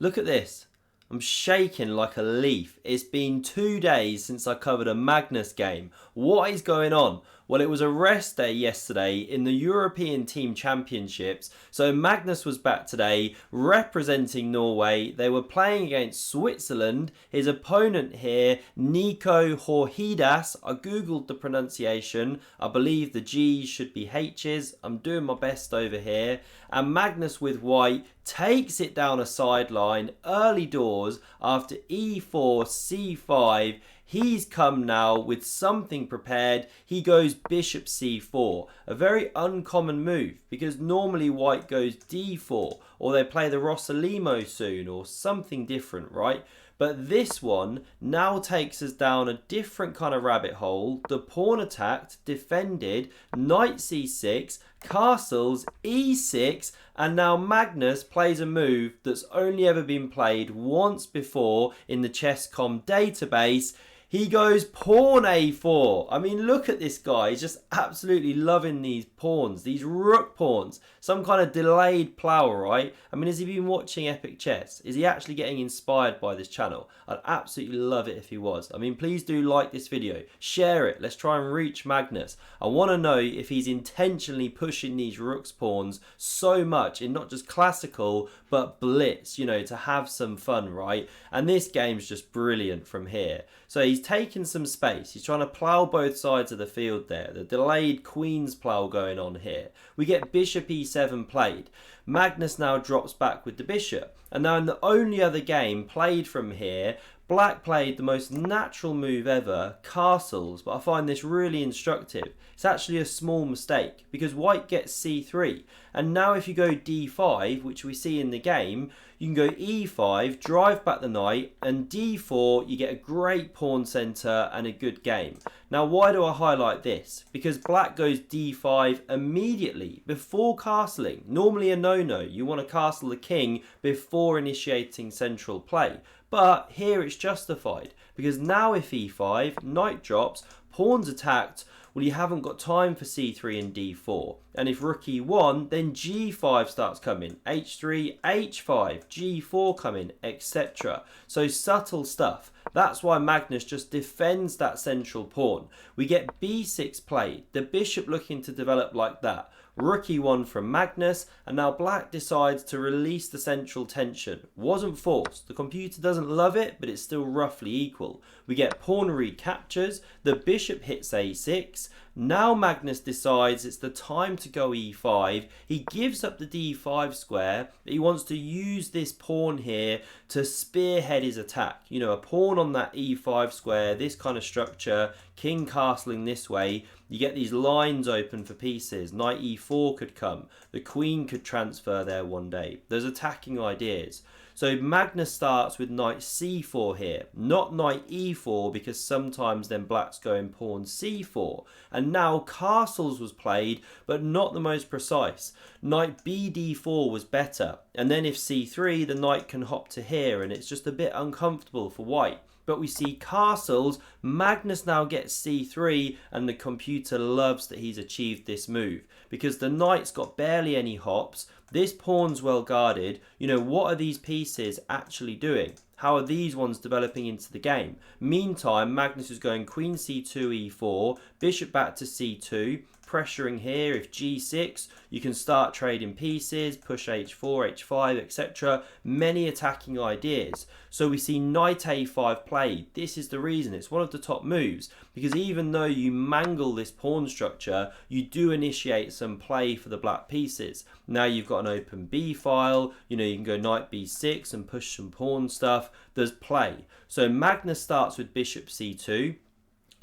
Look at this. I'm shaking like a leaf. It's been 2 days since I covered a Magnus game. What is going on? Well, it was a rest day yesterday in the European Team Championships. So Magnus was back today representing Norway. They were playing against Switzerland. His opponent here, Nico Georgiadis. I googled the pronunciation. I believe the G's should be H's. I'm doing my best over here. And Magnus with white takes it down a sideline early doors after e4, c5. He's come now with something prepared. He goes bishop c4, a very uncommon move because normally white goes d4 or they play the Rossolimo soon or something different, right? But this one now takes us down a different kind of rabbit hole. The pawn attacked, defended, knight c6, castles, e6, and now Magnus plays a move that's only ever been played once before in the Chess.com database. He goes pawn a4. I mean, look at this guy. He's just absolutely loving these pawns, these rook pawns. Some kind of delayed plow, right? I mean, has he been watching Epic Chess? Is he actually getting inspired by this channel? I'd absolutely love it if he was. I mean, please do like this video. Share it. Let's try and reach Magnus. I want to know if he's intentionally pushing these rook's pawns so much in not just classical, but blitz, you know, to have some fun, right? And this game's just brilliant from here. So he's taken some space. He's trying to plough both sides of the field there. The delayed queen's plough going on here. We get bishop e7 played. Magnus now drops back with the bishop. And now in the only other game played from here, Black played the most natural move ever, castles, but I find this really instructive. It's actually a small mistake because white gets c3, and now if you go d5, which we see in the game, you can go e5, drive back the knight, and d4, you get a great pawn center and a good game. Now why do I highlight this? Because black goes d5 immediately before castling. Normally a no-no, you want to castle the king before initiating central play. But here it's justified because now if e5, knight drops, pawns attacked, well, you haven't got time for c3 and d4. And if rook e1, then g5 starts coming, h3, h5, g4 coming, etc. So subtle stuff. That's why Magnus just defends that central pawn. We get b6 played, the bishop looking to develop like that. Rook e1 from Magnus, and now black decides to release the central tension. Wasn't forced. The computer doesn't love it, but it's still roughly equal. We get pawn recaptures, the bishop hits a6. Now Magnus decides it's the time to go e5. He gives up the d5 square, but he wants to use this pawn here to spearhead his attack. You know, a pawn on that e5 square, this kind of structure, king castling this way. You get these lines open for pieces. Knight e4 could come. The queen could transfer there one day. There's attacking ideas. So Magnus starts with knight c4 here, not knight e4 because sometimes then black's going pawn c4. And now castles was played, but not the most precise. Knight bd4 was better. And then if c3, the knight can hop to here and it's just a bit uncomfortable for white. But we see castles, Magnus now gets c3 and the computer loves that he's achieved this move because the knight's got barely any hops. This pawn's well guarded. You know, what are these pieces actually doing? How are these ones developing into the game? Meantime, Magnus is going queen c2, e4, bishop back to c2, pressuring here. If g6, you can start trading pieces, push h4, h5, etc. Many attacking ideas. So we see knight a5 played. This is the reason. It's one of the top moves because even though you mangle this pawn structure, you do initiate some play for the black pieces. Now you've got an open b file. You know, you can go knight b6 and push some pawn stuff. There's play. So Magnus starts with bishop c2.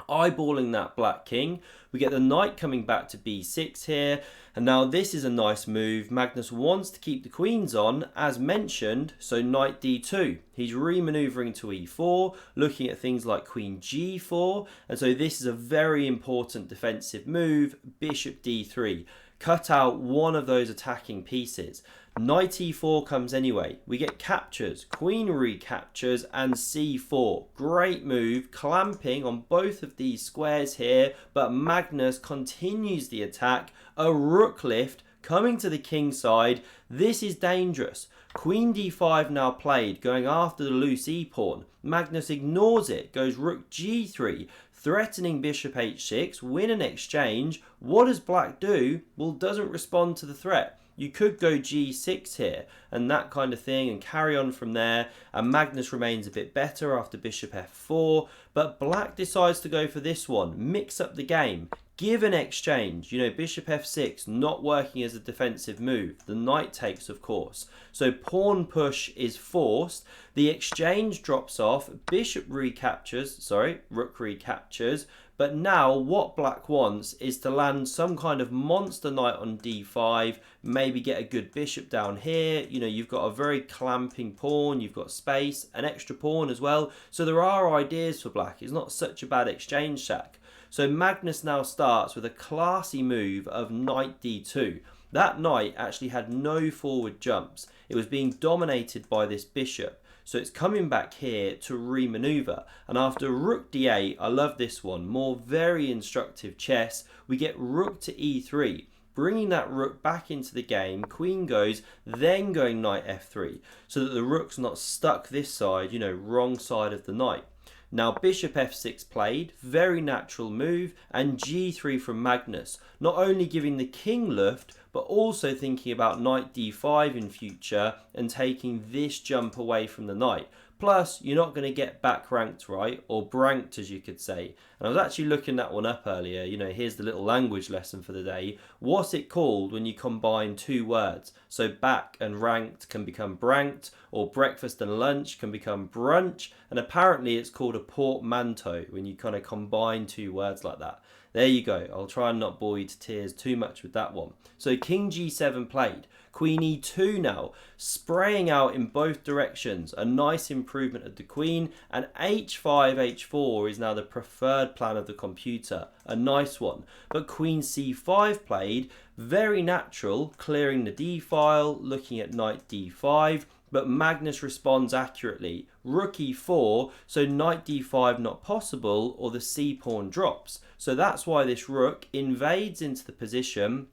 Eyeballing that black king. We get the knight coming back to b6 here, and now this is a nice move. Magnus wants to keep the queens on as mentioned, so knight d2. He's re-maneuvering to e4, looking at things like queen g4, and so this is a very important defensive move. Bishop d3, cut out one of those attacking pieces. Knight e4 comes anyway. We get captures, queen recaptures, and c4. Great move, clamping on both of these squares here, but Magnus continues the attack. A rook lift coming to the king side. This is dangerous. Queen d5 now played, going after the loose e-pawn. Magnus ignores it, goes rook g3, threatening bishop h6, win an exchange. What does black do? Well, doesn't respond to the threat. You could go g6 here and that kind of thing and carry on from there, and Magnus remains a bit better after bishop f4, but black decides to go for this one, mix up the game, give an exchange. You know, bishop f6 not working as a defensive move. The knight takes, of course. So pawn push is forced. The exchange drops off. Bishop recaptures, rook recaptures. But now what black wants is to land some kind of monster knight on d5, maybe get a good bishop down here. You know, you've got a very clamping pawn, you've got space, an extra pawn as well. So there are ideas for black. It's not such a bad exchange sack. So Magnus now starts with a classy move of knight d2. That knight actually had no forward jumps. It was being dominated by this bishop. So it's coming back here to re-maneuver. And after rook d8, I love this one, more very instructive chess, we get rook to e3. Bringing that rook back into the game, queen goes, then going knight f3. So that the rook's not stuck this side, you know, wrong side of the knight. Now bishop f6 played, very natural move, and g3 from Magnus, not only giving the king luft, but also thinking about knight d5 in future and taking this jump away from the knight. Plus, you're not going to get back ranked, right? Or branked, as you could say. And I was actually looking that one up earlier. You know, here's the little language lesson for the day. What's it called when you combine two words? So back and ranked can become branked, or breakfast and lunch can become brunch. And apparently it's called a portmanteau when you kind of combine two words like that. There you go. I'll try and not bore you to tears too much with that one. So king g7 played. Queen e2 now, spraying out in both directions. A nice improvement of the queen, and h5, h4 is now the preferred plan of the computer. A nice one. But queen c5 played, very natural, clearing the d file, looking at knight d5, but Magnus responds accurately. Rook e4, so knight d5 not possible, or the c pawn drops. So that's why this rook invades into the position.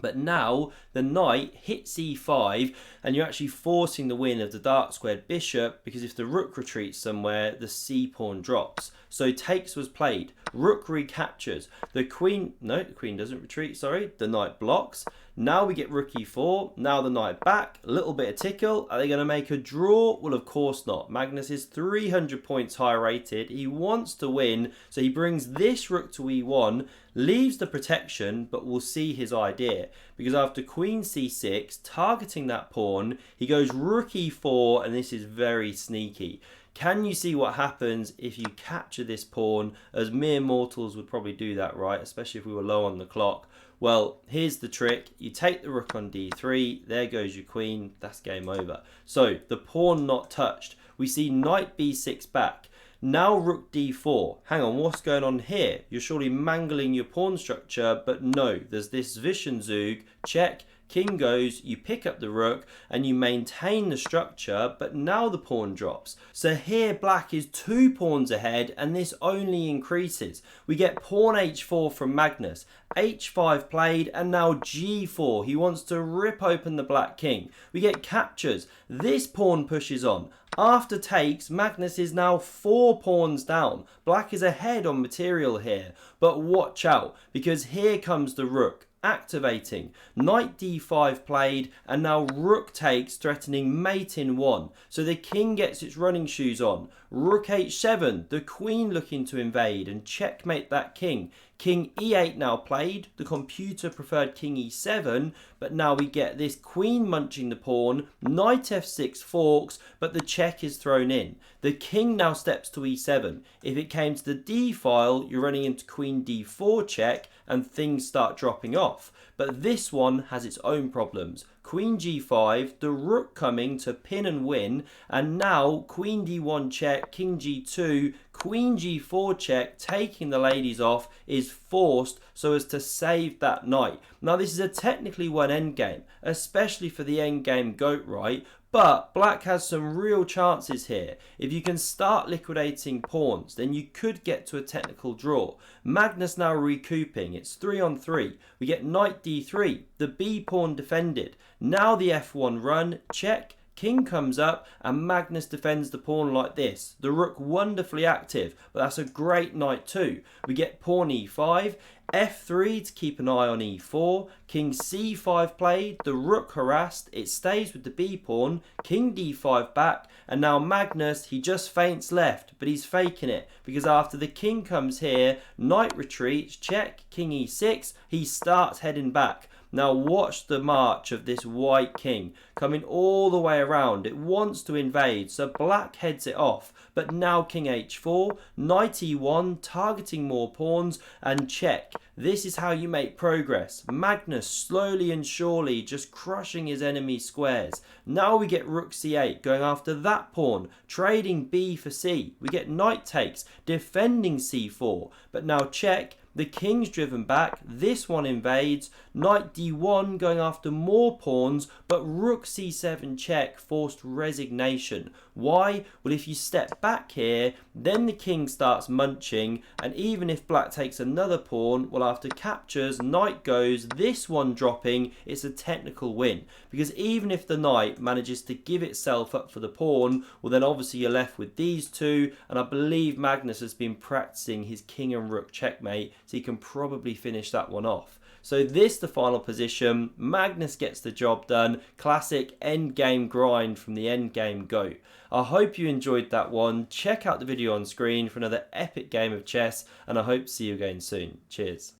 But now the knight hits e5 and you're actually forcing the win of the dark squared bishop, because if the rook retreats somewhere, the c pawn drops. So takes was played. Rook recaptures. The queen doesn't retreat, the knight blocks. Now we get rook e4, now the knight back, a little bit of tickle. Are they going to make a draw? Well, of course not. Magnus is 300 points higher rated. He wants to win, so he brings this rook to e1, leaves the protection, but we'll see his idea. Because after queen c6, targeting that pawn, he goes rook e4, and this is very sneaky. Can you see what happens if you capture this pawn? As mere mortals would probably do that, right? Especially if we were low on the clock. Well, here's the trick. You take the rook on d3, there goes your queen, that's game over. So, the pawn not touched. We see knight b6 back. Now rook d4. Hang on, what's going on here? You're surely mangling your pawn structure, but no, there's this Zwischenzug, check, king goes, you pick up the rook, and you maintain the structure, but now the pawn drops. So here black is 2 pawns ahead, and this only increases. We get pawn h4 from Magnus, h5 played, and now g4. He wants to rip open the black king. We get captures. This pawn pushes on. After takes, Magnus is now 4 pawns down. Black is ahead on material here, but watch out, because here comes the rook. Activating. Knight d5 played, and now rook takes, threatening mate in 1. So the king gets its running shoes on. Rook h7, the queen looking to invade and checkmate that king. King e8 now played, the computer preferred king e7, but now we get this queen munching the pawn, knight f6 forks, but the check is thrown in. The king now steps to e7. If it came to the d file, you're running into queen d4 check, and things start dropping off. But this one has its own problems. Queen g5, the rook coming to pin and win, and now queen d1 check, king g2, queen g4 check, taking the ladies off, is forced so as to save that knight. Now this is a technically won endgame, especially for the endgame goat, right? But black has some real chances here. If you can start liquidating pawns, then you could get to a technical draw. Magnus now recouping. It's 3 on 3. We get knight d3. The b pawn defended. Now the f1 run. Check. King comes up and Magnus defends the pawn like this. The rook wonderfully active, but that's a great knight too. We get pawn e5, f3 to keep an eye on e4, king c5 played, the rook harassed, it stays with the b pawn, king d5 back, and now Magnus, he just feints left, but he's faking it, because after the king comes here, knight retreats, check, king e6, he starts heading back. Now watch the march of this white king coming all the way around. It wants to invade, so black heads it off. But now king h4, knight e1, targeting more pawns, and check. This is how you make progress. Magnus slowly and surely just crushing his enemy squares. Now we get rook c8 going after that pawn, trading b for c. We get knight takes, defending c4. But now check. The king's driven back, this one invades, knight d1 going after more pawns, but rook c7 check, forced resignation. Why? Well, if you step back here, then the king starts munching, and even if black takes another pawn, well, after captures, knight goes, this one dropping, it's a technical win. Because even if the knight manages to give itself up for the pawn, well, then obviously you're left with these two, and I believe Magnus has been practicing his king and rook checkmate, so he can probably finish that one off. So this the final position. Magnus gets the job done. Classic endgame grind from the endgame GOAT. I hope you enjoyed that one. Check out the video on screen for another epic game of chess, and I hope to see you again soon. Cheers.